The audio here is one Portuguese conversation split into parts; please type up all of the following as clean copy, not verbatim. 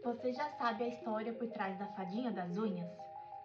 Você já sabe a história por trás da fadinha das unhas?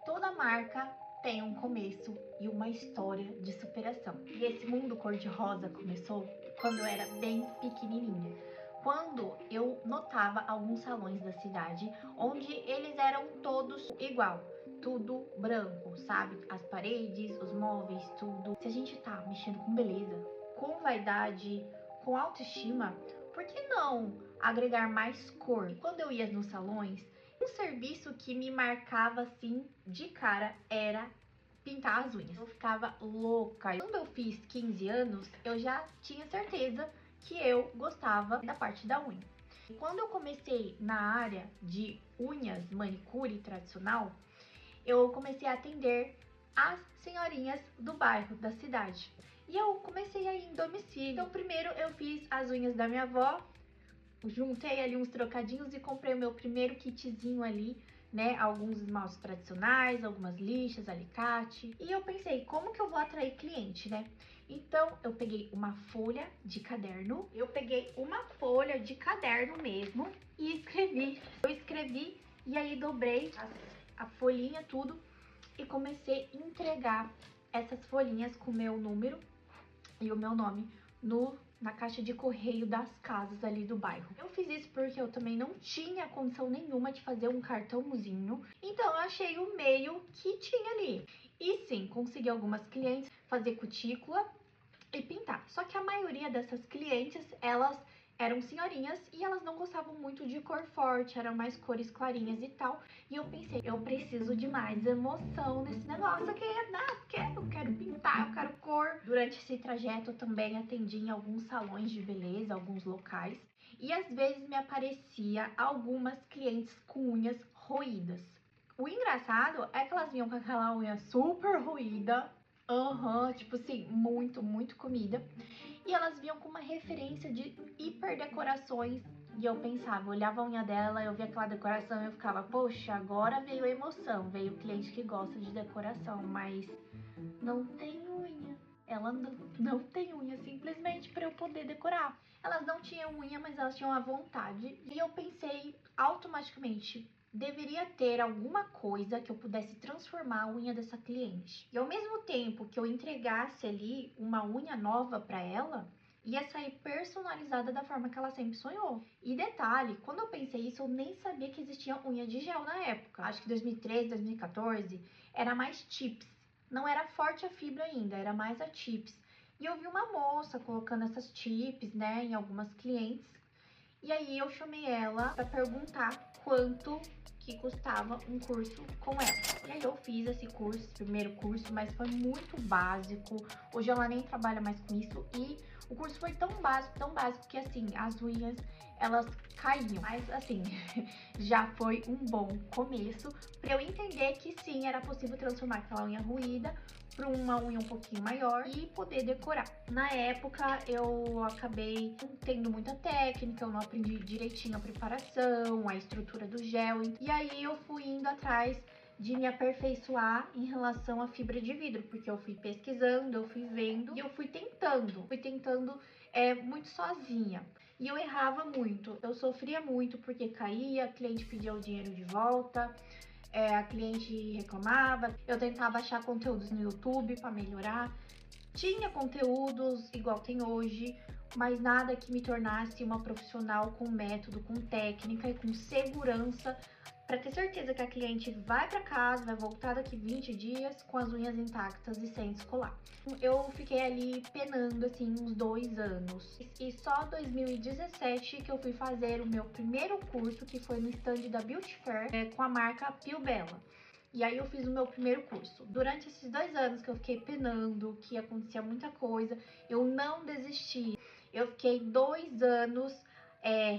Toda marca tem um começo e uma história de superação. E esse mundo cor-de-rosa começou quando eu era bem pequenininha. Quando eu notava alguns salões da cidade onde eles eram todos igual, tudo branco, sabe? As paredes, os móveis, tudo. Se a gente tá mexendo com beleza, com vaidade, com autoestima, por que não agregar mais cor? E quando eu ia nos salões, um serviço que me marcava assim de cara era pintar as unhas. Eu ficava louca. Quando eu fiz 15 anos, eu já tinha certeza que eu gostava da parte da unha. E quando eu comecei na área de unhas, manicure tradicional, eu comecei a atender as senhorinhas do bairro, da cidade. E eu comecei a ir em domicílio. Então, primeiro eu fiz as unhas da minha avó, juntei ali uns trocadinhos e comprei o meu primeiro kitzinho ali, né? Alguns esmaltes tradicionais, algumas lixas, alicate. E eu pensei, como que eu vou atrair cliente, né? Então, eu peguei uma folha de caderno. Mesmo e escrevi. Eu escrevi e aí dobrei a folhinha, tudo. E comecei a entregar essas folhinhas com o meu número e o meu nome na caixa de correio das casas ali do bairro. Eu fiz isso porque eu também não tinha condição nenhuma de fazer um cartãozinho, então eu achei o meio que tinha ali. E sim, consegui algumas clientes fazer cutícula e pintar. Só que a maioria dessas clientes, elas eram senhorinhas e elas não gostavam muito de cor forte, eram mais cores clarinhas e tal. E eu pensei, eu preciso de mais emoção nesse negócio aqui, né? Porque eu quero pintar, eu quero cor. Durante esse trajeto eu também atendi em alguns salões de beleza, alguns locais. E às vezes me aparecia algumas clientes com unhas roídas. O engraçado é que elas vinham com aquela unha super roída, tipo assim, muito comida. E elas vinham com uma referência de hiper decorações. E eu pensava, eu olhava a unha dela, eu via aquela decoração e eu ficava, poxa, agora veio a emoção, veio o cliente que gosta de decoração, mas não tem unha. Ela não tem unha, simplesmente para eu poder decorar. Elas não tinham unha, mas elas tinham a vontade. E eu pensei automaticamente, deveria ter alguma coisa que eu pudesse transformar a unha dessa cliente. E ao mesmo tempo que eu entregasse ali uma unha nova para ela, ia sair personalizada da forma que ela sempre sonhou. E detalhe, quando eu pensei isso, eu nem sabia que existia unha de gel na época. Acho que 2013, 2014, era mais chips. Não era forte a fibra ainda, era mais a chips. E eu vi uma moça colocando essas chips, né, em algumas clientes. E aí eu chamei ela para perguntar quanto que custava um curso com ela. E aí eu fiz esse curso, primeiro curso, mas foi muito básico. Hoje ela nem trabalha mais com isso e o curso foi tão básico que assim, as unhas elas caíam. Mas assim, já foi um bom começo para eu entender que sim, era possível transformar aquela unha ruída para uma unha um pouquinho maior e poder decorar. Na época eu acabei não tendo muita técnica, eu não aprendi direitinho a preparação, a estrutura do gel, e aí eu fui indo atrás de me aperfeiçoar em relação à fibra de vidro, porque eu fui pesquisando, eu fui vendo e eu fui tentando muito sozinha. E eu errava muito, eu sofria muito porque caía, a cliente pedia o dinheiro de volta, a cliente reclamava, eu tentava achar conteúdos no YouTube para melhorar. Tinha conteúdos igual tem hoje, mas nada que me tornasse uma profissional com método, com técnica e com segurança para ter certeza que a cliente vai para casa, vai voltar daqui 20 dias com as unhas intactas e sem descolar. Eu fiquei ali penando assim uns 2 anos. E só 2017 que eu fui fazer o meu primeiro curso, que foi no stand da Beauty Fair, com a marca Pio Bella. E aí eu fiz o meu primeiro curso. Durante esses 2 anos que eu fiquei penando, que acontecia muita coisa, eu não desisti. Eu fiquei 2 anos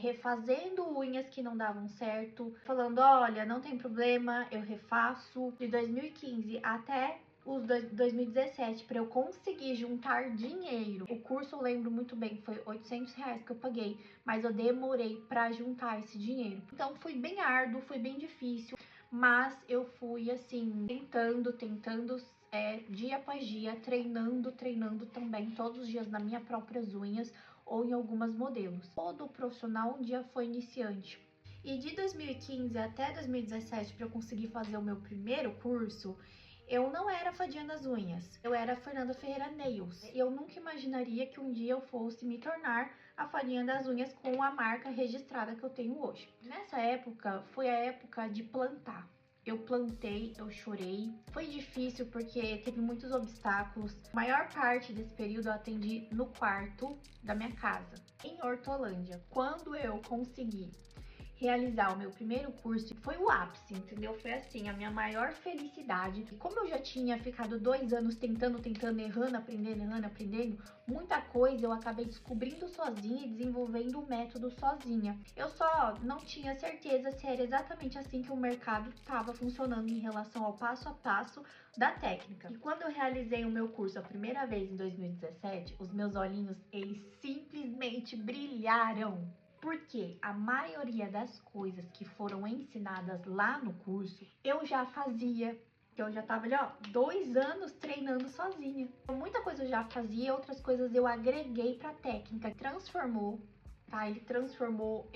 refazendo unhas que não davam certo, falando, olha, não tem problema, eu refaço. De 2015 até os 2017, para eu conseguir juntar dinheiro. O curso eu lembro muito bem, foi R$ 800 que eu paguei, mas eu demorei para juntar esse dinheiro. Então foi bem árduo, foi bem difícil, mas eu fui assim, tentando, dia após dia, treinando também, todos os dias nas minhas próprias unhas ou em algumas modelos. Todo profissional um dia foi iniciante. E de 2015 até 2017, para eu conseguir fazer o meu primeiro curso, eu não era fadinha das unhas, eu era Fernanda Ferreira Nails. Eu nunca imaginaria que um dia eu fosse me tornar a fadinha das unhas com a marca registrada que eu tenho hoje. Nessa época, foi a época de plantar. Eu plantei, eu chorei. Foi difícil porque teve muitos obstáculos. A maior parte desse período eu atendi no quarto da minha casa, em Hortolândia. Quando eu consegui realizar o meu primeiro curso, foi o ápice, entendeu? Foi assim, a minha maior felicidade. E como eu já tinha ficado 2 anos tentando, errando, aprendendo, muita coisa eu acabei descobrindo sozinha e desenvolvendo o método sozinha. Eu só não tinha certeza se era exatamente assim que o mercado estava funcionando em relação ao passo a passo da técnica. E quando eu realizei o meu curso a primeira vez em 2017, os meus olhinhos, eles simplesmente brilharam. Porque a maioria das coisas que foram ensinadas lá no curso, eu já fazia. Eu já tava ali, ó, 2 anos treinando sozinha. Muita coisa eu já fazia, outras coisas eu agreguei pra técnica. Transformou, tá? Ele transformou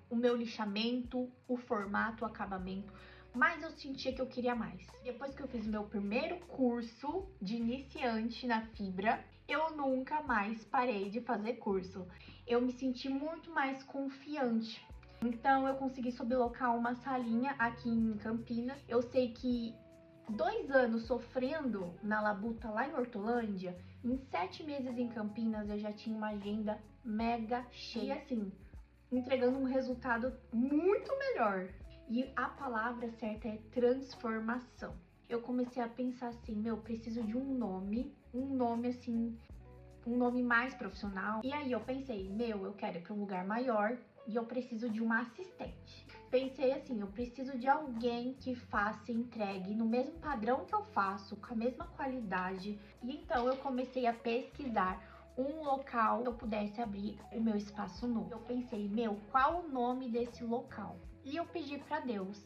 o meu lixamento, o formato, o acabamento. Mas eu sentia que eu queria mais. Depois que eu fiz o meu primeiro curso de iniciante na fibra, eu nunca mais parei de fazer curso. Eu me senti muito mais confiante. Então eu consegui sublocar uma salinha aqui em Campinas. Eu sei que 2 anos sofrendo na labuta lá em Hortolândia, em 7 meses em Campinas eu já tinha uma agenda mega cheia. E assim, entregando um resultado muito melhor. E a palavra certa é transformação. Eu comecei a pensar assim, preciso de um nome assim, um nome mais profissional. E aí eu pensei, eu quero ir para um lugar maior e eu preciso de uma assistente. Pensei assim, eu preciso de alguém que faça e entregue no mesmo padrão que eu faço, com a mesma qualidade. E então eu comecei a pesquisar um local que eu pudesse abrir o meu espaço novo. Eu pensei, qual o nome desse local? E eu pedi para Deus,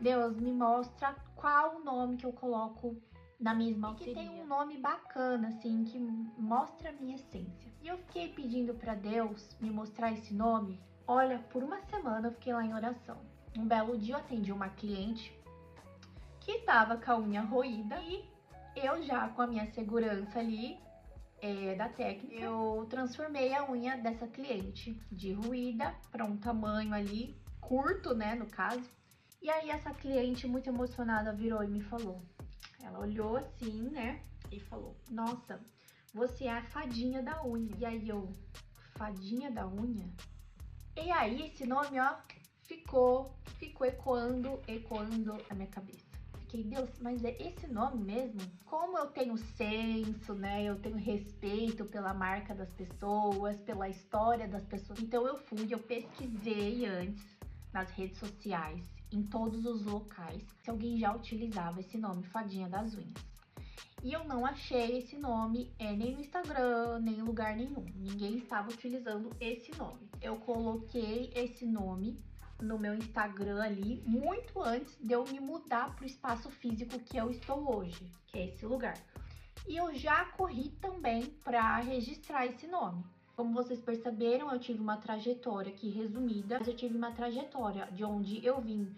me mostra qual o nome que eu coloco na minha esmalteria. Que tem um nome bacana, assim, que mostra a minha essência. E eu fiquei pedindo para Deus me mostrar esse nome. Olha, por uma semana eu fiquei lá em oração. Um belo dia eu atendi uma cliente que estava com a unha roída e eu já com a minha segurança ali da técnica, eu transformei a unha dessa cliente de roída para um tamanho ali curto, né, no caso. E aí essa cliente muito emocionada virou e me falou, ela olhou assim, né, e falou, nossa, você é a fadinha da unha. E aí eu, fadinha da unha? E aí esse nome, ó, ficou ecoando na minha cabeça. Fiquei, Deus, mas é esse nome mesmo? Como eu tenho senso, né? Eu tenho respeito pela marca das pessoas, pela história das pessoas. Então eu pesquisei antes nas redes sociais, em todos os locais, se alguém já utilizava esse nome, Fadinha das Unhas. E eu não achei esse nome nem no Instagram, nem em lugar nenhum. Ninguém estava utilizando esse nome. Eu coloquei esse nome no meu Instagram ali, muito antes de eu me mudar para o espaço físico que eu estou hoje, que é esse lugar. E eu já corri também para registrar esse nome. Como vocês perceberam, eu tive uma trajetória aqui resumida, mas eu tive uma trajetória de onde eu vim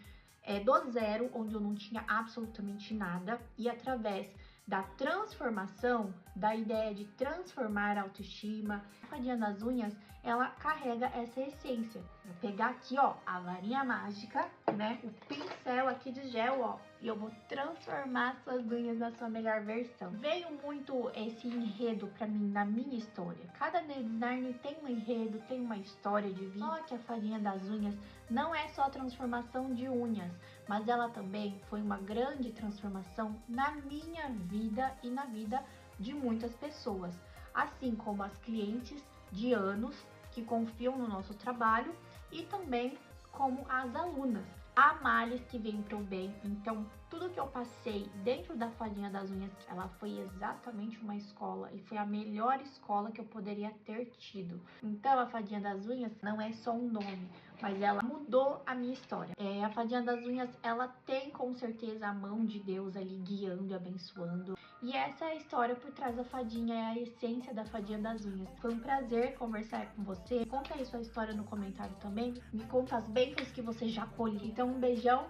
do zero, onde eu não tinha absolutamente nada, e através da transformação, da ideia de transformar a autoestima, a Fadinha das Unhas, ela carrega essa essência. Vou pegar aqui, ó, a varinha mágica, né, o pincel aqui de gel, ó, e eu vou transformar suas unhas na sua melhor versão. Veio muito esse enredo pra mim, na minha história. Cada designer tem um enredo, tem uma história de vida. Só que a Fadinha das Unhas não é só transformação de unhas, mas ela também foi uma grande transformação na minha vida e na vida de muitas pessoas, assim como as clientes de anos que confiam no nosso trabalho e também como as alunas. Há males que vêm para o bem, então tudo que eu passei dentro da Fadinha das Unhas, ela foi exatamente uma escola e foi a melhor escola que eu poderia ter tido. Então a Fadinha das Unhas não é só um nome, mas ela mudou a minha história. A fadinha das unhas, ela tem com certeza a mão de Deus ali guiando e abençoando. E essa é a história por trás da fadinha, é a essência da fadinha das unhas. Foi um prazer conversar com você. Conta aí sua história no comentário também. Me conta as bênçãos que você já colheu. Então um beijão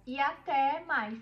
e até mais!